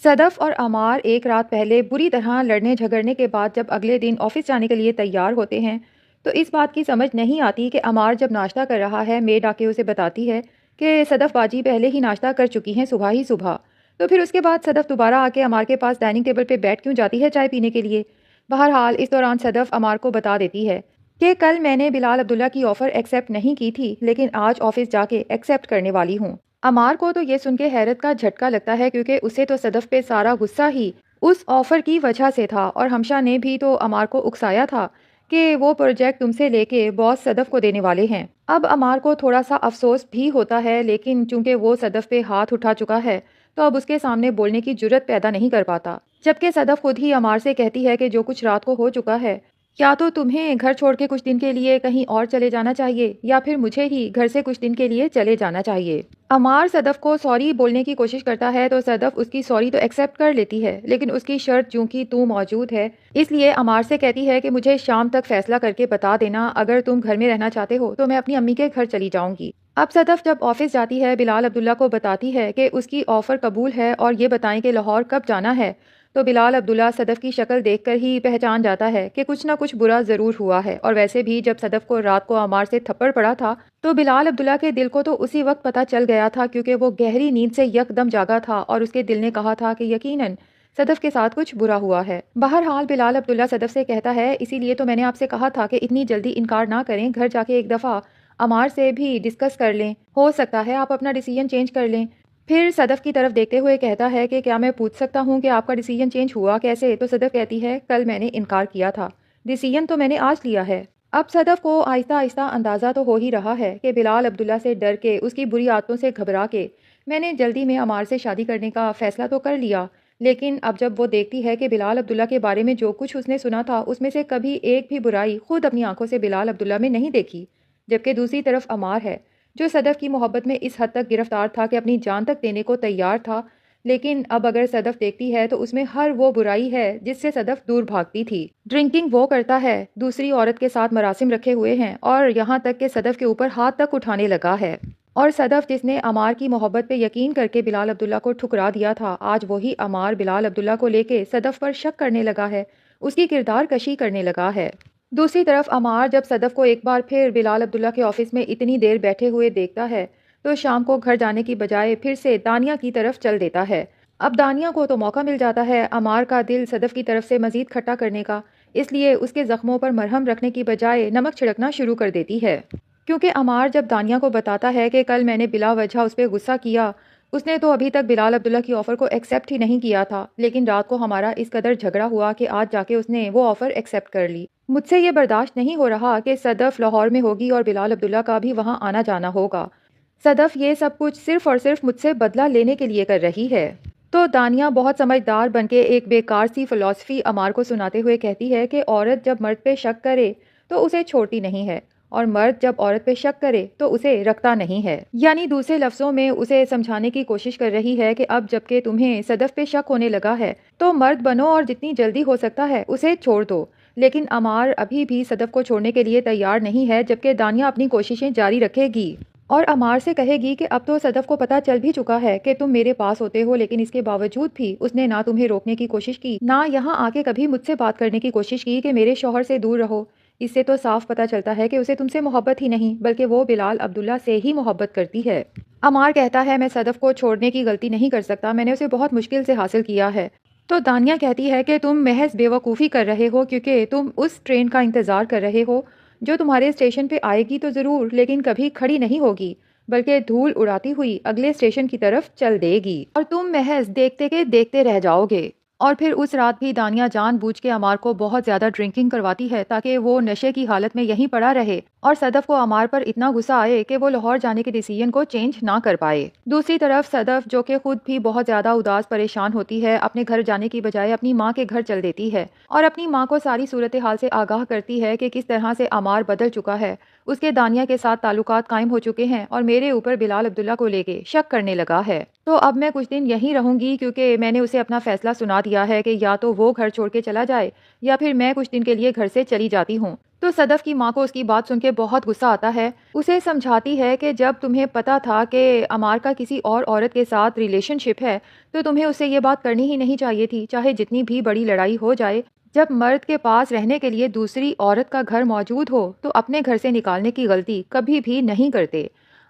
صدف اور عمار ایک رات پہلے بری طرح لڑنے جھگڑنے کے بعد جب اگلے دن آفس جانے کے لیے تیار ہوتے ہیں تو اس بات کی سمجھ نہیں آتی کہ عمار جب ناشتہ کر رہا ہے میڈ آ کے اسے بتاتی ہے کہ صدف باجی پہلے ہی ناشتہ کر چکی ہیں صبح ہی صبح۔ تو پھر اس کے بعد صدف دوبارہ آ کے عمار کے پاس ڈائننگ ٹیبل پہ بیٹھ کیوں جاتی ہے چائے پینے کے لیے؟ بہرحال اس دوران صدف عمار کو بتا دیتی ہے کہ کل میں نے بلال عبداللہ کی آفر ایکسیپٹ نہیں کی تھی لیکن آج آفس جا کے ایکسیپٹ کرنے والی ہوں۔ عمار کو تو یہ سن کے حیرت کا جھٹکا لگتا ہے کیونکہ اسے تو صدف پہ سارا غصہ ہی اس آفر کی وجہ سے تھا، اور ہمشا نے بھی تو عمار کو اکسایا تھا کہ وہ پروجیکٹ تم سے لے کے باس صدف کو دینے والے ہیں۔ اب عمار کو تھوڑا سا افسوس بھی ہوتا ہے لیکن چونکہ وہ صدف پہ ہاتھ اٹھا چکا ہے تو اب اس کے سامنے بولنے کی جرت پیدا نہیں کر پاتا، جبکہ صدف خود ہی عمار سے کہتی ہے کہ جو کچھ رات کو ہو چکا ہے یا تو تمہیں گھر چھوڑ کے کچھ دن کے لیے کہیں اور چلے جانا چاہیے یا پھر مجھے ہی گھر سے کچھ دن کے لیے چلے جانا چاہیے۔ عمار صدف کو سوری بولنے کی کوشش کرتا ہے تو صدف اس کی سوری تو ایکسیپٹ کر لیتی ہے لیکن اس کی شرط چونکہ تو موجود ہے اس لیے عمار سے کہتی ہے کہ مجھے شام تک فیصلہ کر کے بتا دینا، اگر تم گھر میں رہنا چاہتے ہو تو میں اپنی امی کے گھر چلی جاؤں گی۔ اب صدف جب آفس جاتی ہے بلال عبداللہ کو بتاتی ہے کہ اس کی آفر قبول ہے اور یہ بتائیں کہ لاہور کب جانا ہے، تو بلال عبداللہ صدف کی شکل دیکھ کر ہی پہچان جاتا ہے کہ کچھ نہ کچھ برا ضرور ہوا ہے، اور ویسے بھی جب صدف کو رات کو عمار سے تھپڑ پڑا تھا تو بلال عبداللہ کے دل کو تو اسی وقت پتہ چل گیا تھا کیونکہ وہ گہری نیند سے یک دم جاگا تھا اور اس کے دل نے کہا تھا کہ یقیناً صدف کے ساتھ کچھ برا ہوا ہے۔ بہرحال بلال عبداللہ صدف سے کہتا ہے اسی لیے تو میں نے آپ سے کہا تھا کہ اتنی جلدی انکار نہ کریں، گھر جا کے ایک دفعہ عمار سے بھی ڈسکس کر لیں، ہو سکتا ہے آپ اپنا ڈیسیژن چینج کر لیں۔ پھر صدف کی طرف دیکھتے ہوئے کہتا ہے کہ کیا میں پوچھ سکتا ہوں کہ آپ کا ڈیسیژن چینج ہوا کیسے؟ تو صدف کہتی ہے کل میں نے انکار کیا تھا، ڈیسیژن تو میں نے آج لیا ہے۔ اب صدف کو آہستہ آہستہ اندازہ تو ہو ہی رہا ہے کہ بلال عبداللہ سے ڈر کے، اس کی بری عادتوں سے گھبرا کے میں نے جلدی میں عمار سے شادی کرنے کا فیصلہ تو کر لیا، لیکن اب جب وہ دیکھتی ہے کہ بلال عبداللہ کے بارے میں جو کچھ اس نے سنا تھا اس میں سے کبھی ایک بھی برائی خود اپنی آنکھوں سے بلال عبداللہ میں نہیں دیکھی، جبکہ دوسری طرف عمار ہے جو صدف کی محبت میں اس حد تک گرفتار تھا کہ اپنی جان تک دینے کو تیار تھا، لیکن اب اگر صدف دیکھتی ہے تو اس میں ہر وہ برائی ہے جس سے صدف دور بھاگتی تھی۔ ڈرنکنگ وہ کرتا ہے، دوسری عورت کے ساتھ مراسم رکھے ہوئے ہیں اور یہاں تک کہ صدف کے اوپر ہاتھ تک اٹھانے لگا ہے، اور صدف جس نے عمار کی محبت پہ یقین کر کے بلال عبداللہ کو ٹھکرا دیا تھا، آج وہی عمار بلال عبداللہ کو لے کے صدف پر شک کرنے لگا ہے، اس کی کردار کشی کرنے لگا ہے۔ دوسری طرف عمار جب صدف کو ایک بار پھر بلال عبداللہ کے آفس میں اتنی دیر بیٹھے ہوئے دیکھتا ہے تو شام کو گھر جانے کی بجائے پھر سے دانیہ کی طرف چل دیتا ہے۔ اب دانیہ کو تو موقع مل جاتا ہے عمار کا دل صدف کی طرف سے مزید کھٹا کرنے کا، اس لیے اس کے زخموں پر مرہم رکھنے کی بجائے نمک چھڑکنا شروع کر دیتی ہے، کیونکہ عمار جب دانیہ کو بتاتا ہے کہ کل میں نے بلا وجہ اس پہ غصہ کیا، اس نے تو ابھی تک بلال عبداللہ کی آفر کو ایکسیپٹ ہی نہیں کیا تھا، لیکن رات کو ہمارا اس قدر جھگڑا ہوا کہ آج جا کے اس نے وہ آفر ایکسیپٹ کر لی۔ مجھ سے یہ برداشت نہیں ہو رہا کہ صدف لاہور میں ہوگی اور بلال عبداللہ کا بھی وہاں آنا جانا ہوگا، صدف یہ سب کچھ صرف اور صرف مجھ سے بدلہ لینے کے لیے کر رہی ہے۔ تو دانیہ بہت سمجھدار بن کے ایک بیکار سی فلسفی عمار کو سناتے ہوئے کہتی ہے کہ عورت جب مرد پہ شک کرے تو اسے چھوڑتی نہیں ہے، اور مرد جب عورت پہ شک کرے تو اسے رکھتا نہیں ہے، یعنی دوسرے لفظوں میں اسے سمجھانے کی کوشش کر رہی ہے کہ اب جبکہ تمہیں صدف پہ شک ہونے لگا ہے تو مرد بنو اور جتنی جلدی ہو سکتا ہے اسے چھوڑ دو۔ لیکن عمار ابھی بھی صدف کو چھوڑنے کے لیے تیار نہیں ہے، جبکہ دانیہ اپنی کوششیں جاری رکھے گی اور عمار سے کہے گی کہ اب تو صدف کو پتہ چل بھی چکا ہے کہ تم میرے پاس ہوتے ہو، لیکن اس کے باوجود بھی اس نے نہ تمہیں روکنے کی کوشش کی، نہ یہاں آ کے کبھی مجھ سے بات کرنے کی کوشش کی کہ میرے شوہر سے دور رہو۔ اس سے تو صاف پتہ چلتا ہے کہ اسے تم سے محبت ہی نہیں بلکہ وہ بلال عبداللہ سے ہی محبت کرتی ہے۔ عمار کہتا ہے میں صدف کو چھوڑنے کی غلطی نہیں کر سکتا، میں نے اسے بہت مشکل سے حاصل کیا ہے۔ تو دانیہ کہتی ہے کہ تم محض بے وقوفی کر رہے ہو کیونکہ تم اس ٹرین کا انتظار کر رہے ہو جو تمہارے اسٹیشن پہ آئے گی تو ضرور لیکن کبھی کھڑی نہیں ہوگی بلکہ دھول اڑاتی ہوئی اگلے اسٹیشن کی طرف چل دے گی، اور تم محض دیکھتے کے دیکھتے رہ جاؤ گے۔ اور پھر اس رات بھی دانیہ جان بوجھ کے عمار کو بہت زیادہ ڈرنکنگ کرواتی ہے تاکہ وہ نشے کی حالت میں یہیں پڑا رہے اور صدف کو عمار پر اتنا غصہ آئے کہ وہ لاہور جانے کے ڈیسیژن کو چینج نہ کر پائے۔ دوسری طرف صدف جو کہ خود بھی بہت زیادہ اداس پریشان ہوتی ہے، اپنے گھر جانے کی بجائے اپنی ماں کے گھر چل دیتی ہے اور اپنی ماں کو ساری صورتحال سے آگاہ کرتی ہے کہ کس طرح سے عمار بدل چکا ہے، اس کے دانیہ کے ساتھ تعلقات قائم ہو چکے ہیں اور میرے اوپر بلال عبداللہ کو لے کے شک کرنے لگا ہے، تو اب میں کچھ دن یہیں رہوں گی کیونکہ میں نے اسے اپنا فیصلہ سنا دیا ہے کہ یا تو وہ گھر چھوڑ کے چلا جائے یا پھر میں کچھ دن کے لیے گھر سے چلی جاتی ہوں۔ تو صدف کی ماں کو اس کی بات سن کے بہت غصہ آتا ہے. اسے سمجھاتی ہے کہ جب تمہیں پتا تھا کہ عمار کا کسی اور عورت کے ساتھ ریلیشن شپ ہے تو تمہیں اسے یہ بات کرنی ہی نہیں چاہیے تھی، چاہے جتنی بھی بڑی لڑائی ہو جائے. جب مرد کے پاس رہنے کے لیے دوسری عورت کا گھر موجود ہو تو اپنے گھر سے نکالنے کی غلطی کبھی بھی نہیں کرتے.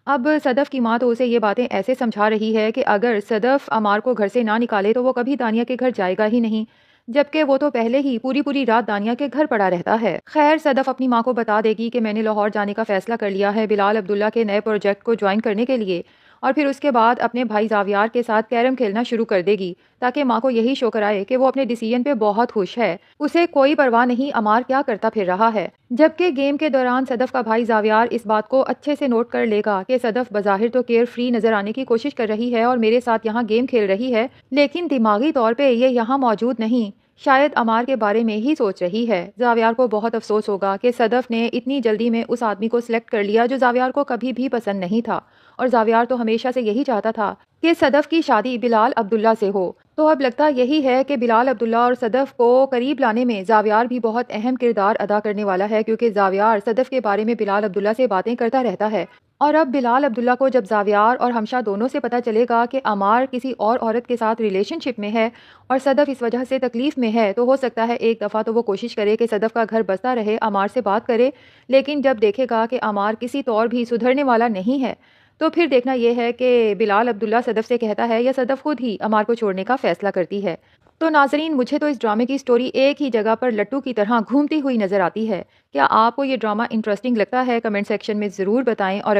اب صدف کی ماں تو اسے یہ باتیں ایسے سمجھا رہی ہے کہ اگر صدف عمار کو گھر سے نہ نکالے تو وہ کبھی دانیہ کے گھر جائے گا ہی نہیں، جبکہ وہ تو پہلے ہی پوری پوری رات دانیہ کے گھر پڑا رہتا ہے. خیر صدف اپنی ماں کو بتا دے گی کہ میں نے لاہور جانے کا فیصلہ کر لیا ہے بلال عبداللہ کے نئے پروجیکٹ کو جوائن کرنے کے لیے، اور پھر اس کے بعد اپنے بھائی زاویار کے ساتھ کیرم کھیلنا شروع کر دے گی تاکہ ماں کو یہی شو کرائے کہ وہ اپنے ڈیسیژن پہ بہت خوش ہے. اسے کوئی پرواہ نہیں عمار کیا کرتا پھر رہا ہے. جبکہ گیم کے دوران صدف کا بھائی زاویار اس بات کو اچھے سے نوٹ کر لے گا کہ صدف بظاہر تو کیئر فری نظر آنے کی کوشش کر رہی ہے اور میرے ساتھ یہاں گیم کھیل رہی ہے، لیکن دماغی طور پہ یہ یہاں موجود نہیں، شاید عمار کے بارے میں ہی سوچ رہی ہے. زاویار کو بہت افسوس ہوگا کہ صدف نے اتنی جلدی میں اس آدمی کو سلیکٹ کر لیا جو زاویار کو کبھی بھی پسند نہیں تھا، اور زاویار تو ہمیشہ سے یہی چاہتا تھا کہ صدف کی شادی بلال عبداللہ سے ہو. تو اب لگتا یہی ہے کہ بلال عبداللہ اور صدف کو قریب لانے میں زاویار بھی بہت اہم کردار ادا کرنے والا ہے، کیونکہ زاویار صدف کے بارے میں بلال عبداللہ سے باتیں کرتا رہتا ہے. اور اب بلال عبداللہ کو جب زاویار اور ہمشہ دونوں سے پتہ چلے گا کہ عمار کسی اور عورت کے ساتھ ریلیشن شپ میں ہے اور صدف اس وجہ سے تکلیف میں ہے، تو ہو سکتا ہے ایک دفعہ تو وہ کوشش کرے کہ صدف کا گھر بستا رہے، عمار سے بات کرے. لیکن جب دیکھے گا کہ عمار کسی طور بھی سدھرنے والا نہیں ہے تو پھر دیکھنا یہ ہے کہ بلال عبداللہ صدف سے کہتا ہے یا صدف خود ہی عمار کو چھوڑنے کا فیصلہ کرتی ہے. تو ناظرین، مجھے تو اس ڈرامے کی سٹوری ایک ہی جگہ پر لٹو کی طرح گھومتی ہوئی نظر آتی ہے. کیا آپ کو یہ ڈرامہ انٹرسٹنگ لگتا ہے؟ کمنٹ سیکشن میں ضرور بتائیں. اور